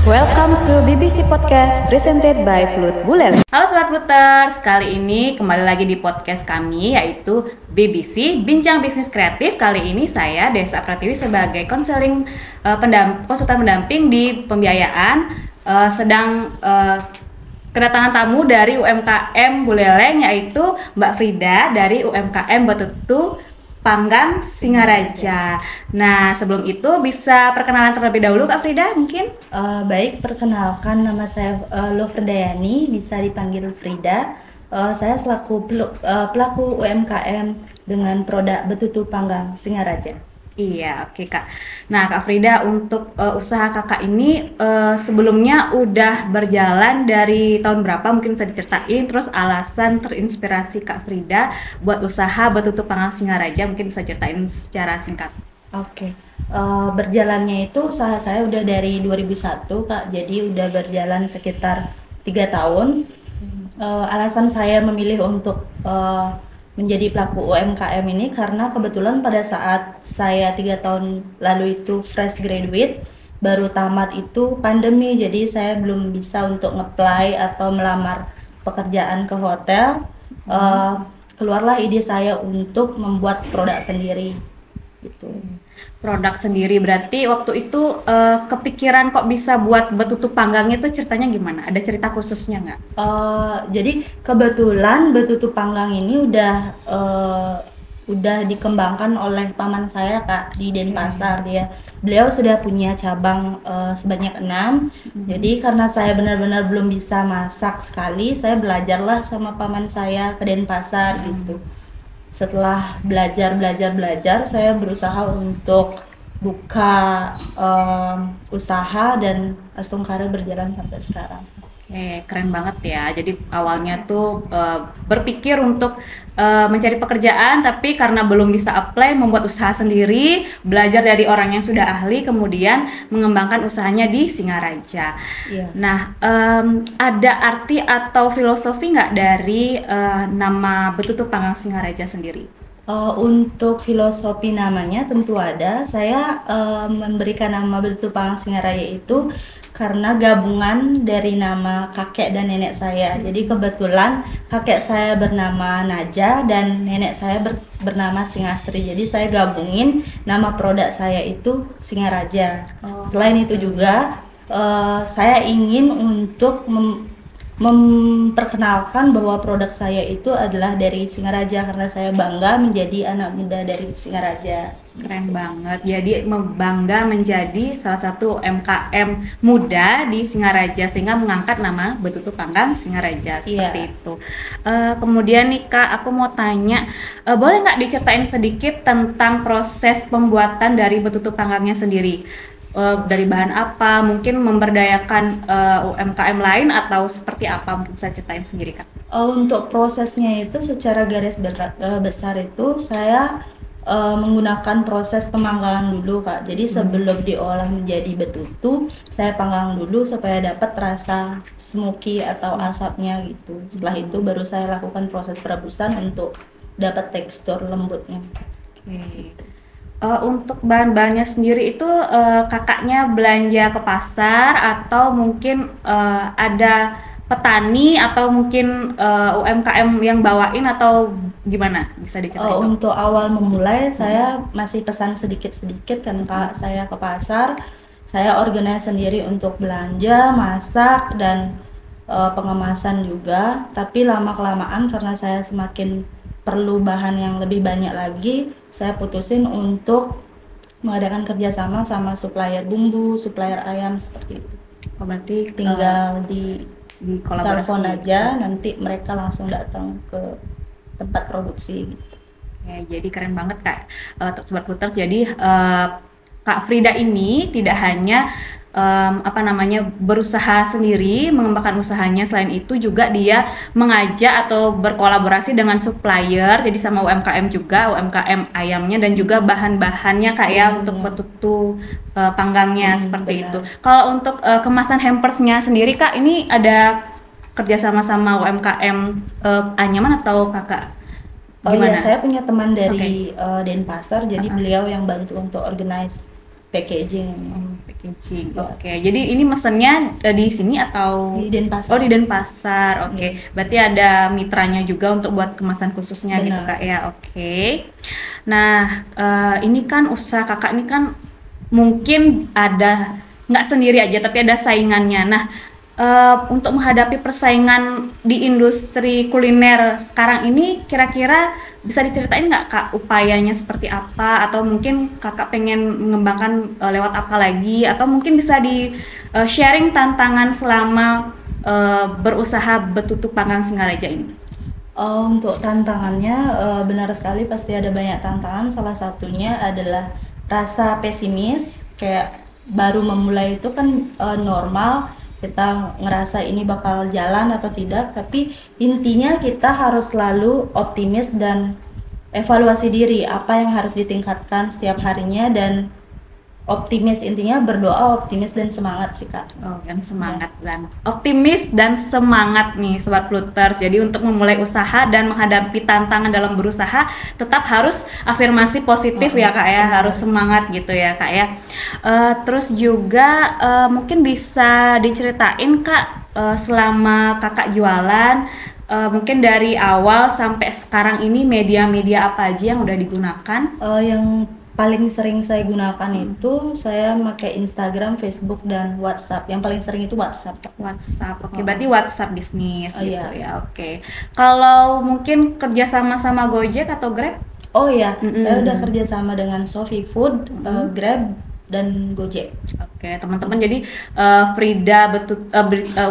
Welcome to BBC Podcast presented by Plut Buleleng. Halo Sobat Pluters, kali ini kembali lagi di podcast kami yaitu BBC Bincang Bisnis Kreatif. Kali ini saya Desa Pratiwi sebagai konseling konsultan pendamping di pembiayaan sedang kedatangan tamu dari UMKM Buleleng yaitu Mbak Frida dari UMKM Betutu Panggang Singaraja. Nah, sebelum itu bisa perkenalan terlebih dahulu Kak Frida mungkin? Baik, perkenalkan nama saya Loverdayani, bisa dipanggil Frida. Saya selaku pelaku UMKM dengan produk Betutu Panggang Singaraja. Iya, oke Kak. Nah Kak Frida, untuk usaha kakak ini sebelumnya udah berjalan dari tahun berapa? Mungkin bisa diceritain, terus alasan terinspirasi Kak Frida buat usaha Betutu Panggang Singaraja, mungkin bisa ceritain secara singkat. Oke. Berjalannya itu usaha saya udah dari 2001 Kak, jadi udah berjalan sekitar 3 tahun. Alasan saya memilih untuk menjadi pelaku UMKM ini karena kebetulan pada saat saya 3 tahun lalu itu fresh graduate, baru tamat itu pandemi, jadi saya belum bisa untuk nge-apply atau melamar pekerjaan ke hotel. Keluarlah ide saya untuk membuat produk sendiri gitu. Produk sendiri berarti waktu itu kepikiran kok bisa buat Betutu Panggang itu ceritanya gimana? Ada cerita khususnya nggak? Jadi kebetulan Betutu Panggang ini udah dikembangkan oleh paman saya Kak di Denpasar. Beliau sudah punya cabang sebanyak 6. Jadi karena saya benar-benar belum bisa masak sekali, saya belajarlah sama paman saya ke Denpasar gitu. Setelah belajar, saya berusaha untuk buka usaha dan Astungkara berjalan sampai sekarang. Keren banget ya. Jadi awalnya tuh berpikir untuk mencari pekerjaan, tapi karena belum bisa apply, membuat usaha sendiri, belajar dari orang yang sudah ahli, kemudian mengembangkan usahanya di Singaraja. Iya. Nah, ada arti atau filosofi nggak dari nama Betutu Panggang Singaraja sendiri? Untuk filosofi namanya tentu ada. Saya memberikan nama Betutu Panggang Singaraja itu karena gabungan dari nama kakek dan nenek saya. Jadi kebetulan kakek saya bernama Naja dan nenek saya bernama Singastri. Jadi saya gabungin nama produk saya itu Singaraja. Selain itu juga saya ingin untuk memperkenalkan bahwa produk saya itu adalah dari Singaraja karena saya bangga menjadi anak muda dari Singaraja. Keren banget. Jadi bangga menjadi salah satu UMKM muda di Singaraja sehingga mengangkat nama Betutu Panggang Singaraja seperti itu. Kemudian nih Kak, aku mau tanya, boleh nggak diceritain sedikit tentang proses pembuatan dari Betutu Panggangnya sendiri? Dari bahan apa, mungkin memberdayakan UMKM lain atau seperti apa, mungkin bisa ceritain sendiri Kak. Untuk prosesnya itu secara garis besar itu saya menggunakan proses pemanggangan dulu Kak. Jadi sebelum diolah menjadi betutu, saya panggang dulu supaya dapat rasa smoky atau asapnya gitu. Setelah itu baru saya lakukan proses perebusan untuk dapat tekstur lembutnya. Untuk bahan-bahannya sendiri itu kakaknya belanja ke pasar atau mungkin ada petani atau mungkin UMKM yang bawain atau gimana, bisa diceritain? Untuk awal memulai saya masih pesan sedikit-sedikit kan Kak, saya ke pasar, saya organize sendiri untuk belanja, masak dan pengemasan juga. Tapi lama-kelamaan karena saya semakin perlu bahan yang lebih banyak lagi, saya putusin untuk mengadakan kerjasama sama supplier bumbu, supplier ayam seperti itu. Berarti tinggal di telepon kolaborasi aja, nanti mereka langsung datang ke tempat produksi gitu. Ya, jadi keren banget Kak, Sobat Pluters. Jadi Kak Frida ini tidak hanya berusaha sendiri, mengembangkan usahanya, selain itu juga dia mengajak atau berkolaborasi dengan supplier, jadi sama UMKM juga, UMKM ayamnya dan juga bahan-bahannya Kak ya, untuk betutu panggangnya seperti itu. Kalau untuk kemasan hampersnya sendiri Kak, ini ada kerjasama sama UMKM Anyaman atau Kakak? Iya, saya punya teman dari Denpasar, jadi beliau yang bantu untuk organize packaging. Packaging. Ya. Oke. Jadi ini mesennya di sini atau Di Denpasar. Oh, di Denpasar. Oke. Berarti ada mitranya juga untuk buat kemasan khususnya gitu Benar. Kak ya. Oke. Nah, ini kan usaha Kakak ini kan mungkin ada nggak sendiri aja tapi ada saingannya. Nah, untuk menghadapi persaingan di industri kuliner sekarang ini kira-kira bisa diceritain nggak Kak upayanya seperti apa, atau mungkin Kakak pengen mengembangkan lewat apa lagi, atau mungkin bisa di sharing tantangan selama berusaha betutu panggang Singaraja ini. Untuk tantangannya benar sekali, pasti ada banyak tantangan. Salah satunya adalah rasa pesimis, kayak baru memulai itu kan normal kita ngerasa ini bakal jalan atau tidak, tapi intinya kita harus selalu optimis dan evaluasi diri apa yang harus ditingkatkan setiap harinya, dan optimis, intinya berdoa, optimis dan semangat sih Kak. Oh, kan semangat dan optimis dan semangat nih Sobat Pluters. Jadi untuk memulai usaha dan menghadapi tantangan dalam berusaha tetap harus afirmasi positif ya Kak ya, harus semangat gitu ya Kak ya. Terus juga mungkin bisa diceritain Kak selama Kakak jualan, mungkin dari awal sampai sekarang ini media-media apa aja yang udah digunakan? Yang paling sering saya gunakan itu saya pakai Instagram, Facebook, dan WhatsApp. Yang paling sering itu WhatsApp. WhatsApp, oke. Berarti WhatsApp bisnis gitu iya. ya, oke. Kalau mungkin kerja sama Gojek atau Grab? Oh ya, saya udah kerja sama dengan Shopee Food, Grab, dan Gojek. Oke, teman-teman, jadi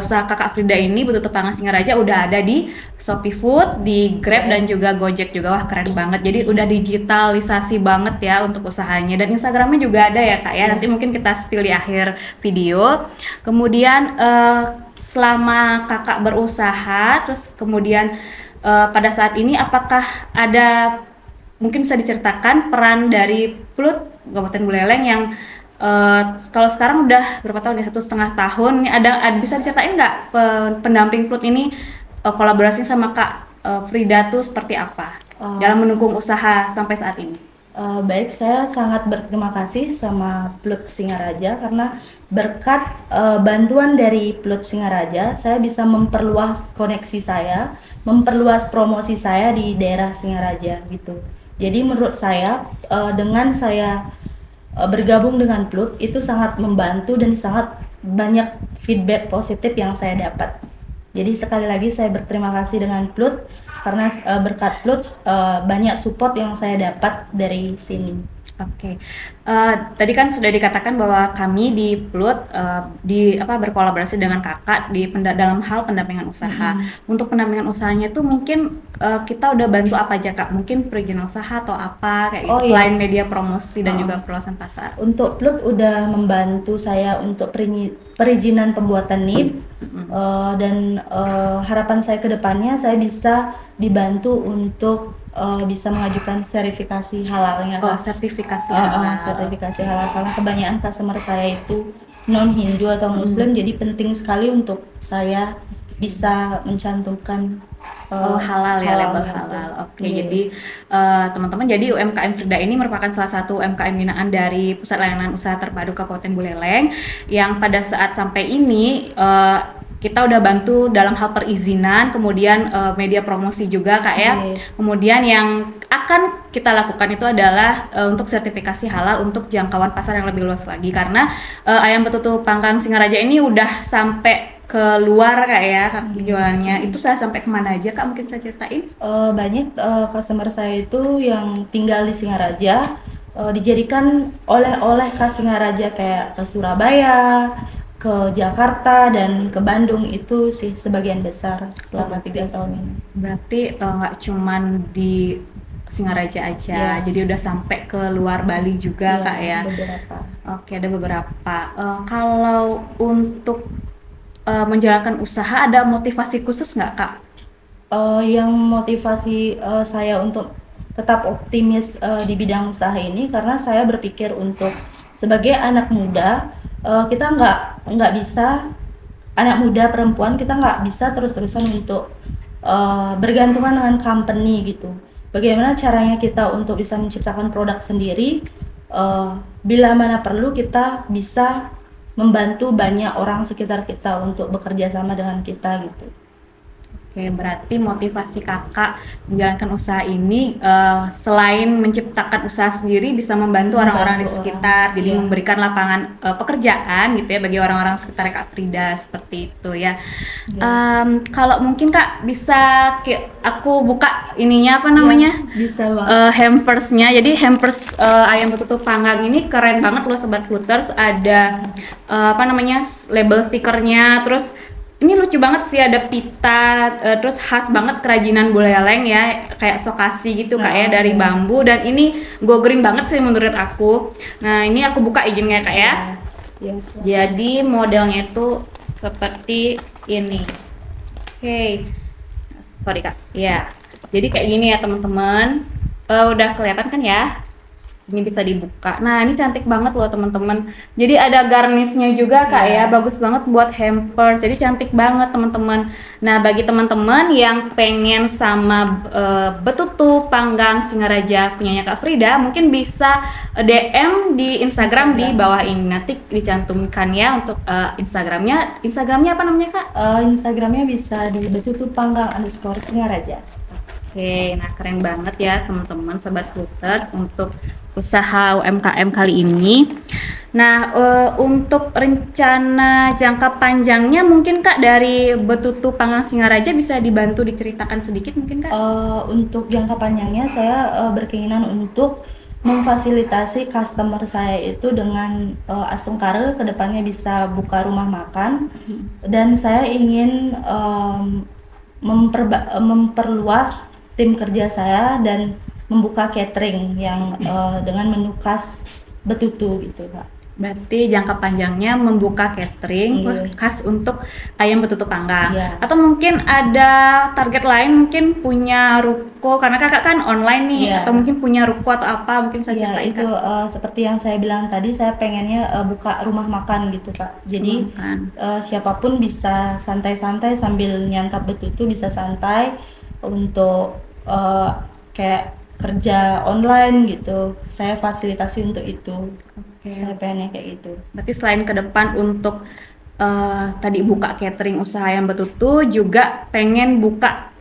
usaha Kakak Frida ini Betutu Panggang Singaraja udah ada di Shopee Food, di Grab, dan juga Gojek juga. Wah, keren banget. Jadi udah digitalisasi banget ya untuk usahanya, dan Instagramnya juga ada ya Kak ya. Nanti mungkin kita spill di akhir video. Kemudian selama Kakak berusaha, terus kemudian pada saat ini apakah ada, mungkin bisa diceritakan peran dari Plut Kabupaten Buleleng yang kalau sekarang udah berapa tahun ya, 1,5 tahun. Ada bisa diceritain nggak pendamping Plut ini kolaborasinya sama Kak Frida tuh seperti apa dalam mendukung usaha sampai saat ini? Baik, saya sangat berterima kasih sama Plut Singaraja karena berkat bantuan dari Plut Singaraja, saya bisa memperluas koneksi saya, memperluas promosi saya di daerah Singaraja gitu. Jadi menurut saya dengan saya bergabung dengan Plut itu sangat membantu dan sangat banyak feedback positif yang saya dapat. Jadi sekali lagi saya berterima kasih dengan Plut karena berkat Plut banyak support yang saya dapat dari sini. Oke, tadi kan sudah dikatakan bahwa kami di Plut berkolaborasi dengan Kakak dalam hal pendampingan usaha. Untuk pendampingan usahanya itu mungkin kita udah bantu apa aja Kak? Mungkin perizinan usaha atau apa kayak gitu, selain media promosi dan juga perluasan pasar. Untuk Plut udah membantu saya untuk perizinan pembuatan NIP, dan harapan saya ke depannya saya bisa dibantu untuk bisa mengajukan sertifikasi halalnya. Sertifikasi halal. Sertifikasi halal, karena kebanyakan customer saya itu non Hindu atau Muslim, jadi penting sekali untuk saya bisa mencantumkan halal ya, label halal. Oke, jadi teman-teman, jadi UMKM Frida ini merupakan salah satu UMKM binaan dari Pusat Layanan Usaha Terpadu Kabupaten Buleleng yang pada saat sampai ini kita udah bantu dalam hal perizinan, kemudian media promosi juga Kak ya. Kemudian yang akan kita lakukan itu adalah untuk sertifikasi halal untuk jangkauan pasar yang lebih luas lagi, karena ayam betutu panggang Singaraja ini udah sampai ke luar Kak ya jualannya. Itu saya sampai kemana aja Kak, mungkin saya ceritain? Banyak customer saya itu yang tinggal di Singaraja, dijadikan oleh-oleh khas Singaraja kayak ke Surabaya, ke Jakarta, dan ke Bandung. Itu sih sebagian besar selama 3 tahun ini. Berarti nggak cuman di Singaraja aja, jadi udah sampai ke luar Bali juga Kak ya? Beberapa. Oke, ada beberapa. Kalau untuk menjalankan usaha ada motivasi khusus nggak Kak? Yang motivasi saya untuk tetap optimis di bidang usaha ini, karena saya berpikir untuk sebagai anak muda, kita nggak bisa, anak muda perempuan kita nggak bisa terus-terusan untuk bergantungan dengan company gitu. Bagaimana caranya kita untuk bisa menciptakan produk sendiri, bila mana perlu kita bisa membantu banyak orang sekitar kita untuk bekerja sama dengan kita gitu. Oke, berarti motivasi kakak menjalankan usaha ini selain menciptakan usaha sendiri bisa membantu orang-orang di sekitar, jadi memberikan lapangan pekerjaan gitu ya bagi orang-orang sekitar Kak Frida seperti itu ya. Kalau mungkin Kak bisa aku buka ininya apa namanya? Bisa Hampersnya. Jadi hampers ayam betutu panggang ini keren banget loh Sobat Flooters. Ada apa namanya label stikernya, terus ini lucu banget sih, ada pita, terus khas banget kerajinan Buleleng ya, kayak sokasi gitu Kak ya, dari bambu, dan ini go green banget sih menurut aku. Nah ini aku buka izinnya Kak ya. Jadi modelnya itu seperti ini. Oke. Sorry Kak. Ya. Jadi kayak gini ya teman-teman. Udah kelihatan kan ya? Ini bisa dibuka. Nah ini cantik banget loh teman-teman. Jadi ada garnisnya juga Kak ya, bagus banget buat hampers. Jadi cantik banget teman-teman. Nah bagi teman-teman yang pengen sama betutu panggang Singaraja punyanya Kak Frida, mungkin bisa DM di Instagram di bawah ini. Nanti dicantumkan ya untuk Instagramnya. Instagramnya apa namanya Kak? Instagramnya bisa di betutu panggang _Singaraja. Oke, nah keren banget ya teman-teman Sobat Flooters untuk usaha UMKM kali ini. Nah untuk rencana jangka panjangnya mungkin Kak dari betutu panggang Singaraja bisa dibantu diceritakan sedikit mungkin Kak? Untuk jangka panjangnya saya berkeinginan untuk memfasilitasi customer saya itu dengan Astungkare kedepannya bisa buka rumah makan, dan saya ingin memperluas tim kerja saya dan membuka catering yang dengan menu khas betutu gitu Kak. Berarti jangka panjangnya membuka catering khas untuk ayam betutu panggang. Atau mungkin ada target lain, mungkin punya ruko, karena kakak kan online nih, atau mungkin punya ruko atau apa, mungkin bisa ceritain itu seperti yang saya bilang tadi, saya pengennya buka rumah makan gitu Kak. Jadi siapapun bisa santai-santai sambil nyantap betutu, bisa santai untuk kayak kerja online gitu. Saya fasilitasi untuk itu. Saya pengennya kayak gitu. Berarti selain ke depan untuk tadi buka catering usaha yang betutu, juga pengen buka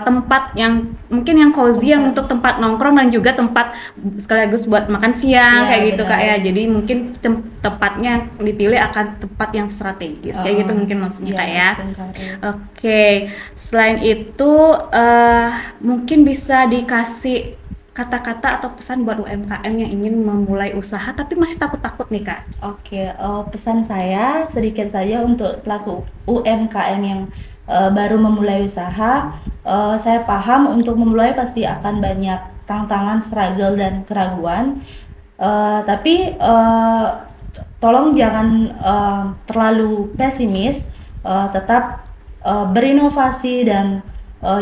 tempat yang mungkin yang cozy, yang untuk tempat nongkrong dan juga tempat sekaligus buat makan siang kayak gitu Kak ya. Jadi mungkin tempatnya dipilih akan tempat yang strategis kayak gitu mungkin maksudnya Kak ya. Oke. Selain itu mungkin bisa dikasih kata-kata atau pesan buat UMKM yang ingin memulai usaha tapi masih takut-takut nih Kak. Pesan saya sedikit saja untuk pelaku UMKM yang baru memulai usaha. Saya paham untuk memulai pasti akan banyak tantangan, struggle dan keraguan. Tapi tolong jangan terlalu pesimis, tetap berinovasi dan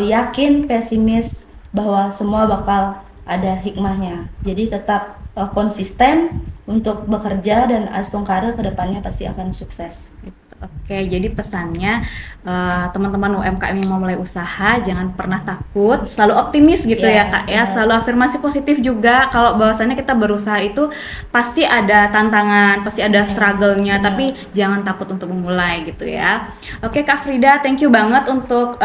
yakin, pesimis bahwa semua bakal ada hikmahnya. Jadi tetap konsisten untuk bekerja, dan Astungkare kedepannya pasti akan sukses. Oke, jadi pesannya teman-teman UMKM yang mau mulai usaha jangan pernah takut, selalu optimis gitu ya Kak ya, selalu afirmasi positif juga kalau bahwasannya kita berusaha itu pasti ada tantangan, pasti ada struggle-nya, tapi jangan takut untuk memulai gitu ya. Oke Kak Frida, thank you banget untuk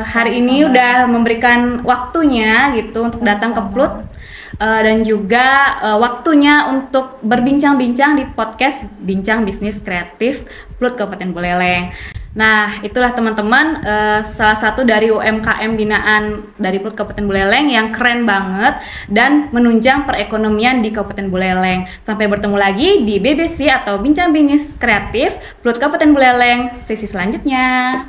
hari ini udah memberikan waktunya gitu untuk datang ke Plut. Dan juga waktunya untuk berbincang-bincang di podcast Bincang Bisnis Kreatif Plut Kabupaten Buleleng. Nah, itulah teman-teman salah satu dari UMKM binaan dari Plut Kabupaten Buleleng yang keren banget dan menunjang perekonomian di Kabupaten Buleleng. Sampai bertemu lagi di BBC atau Bincang Bisnis Kreatif Plut Kabupaten Buleleng sesi selanjutnya.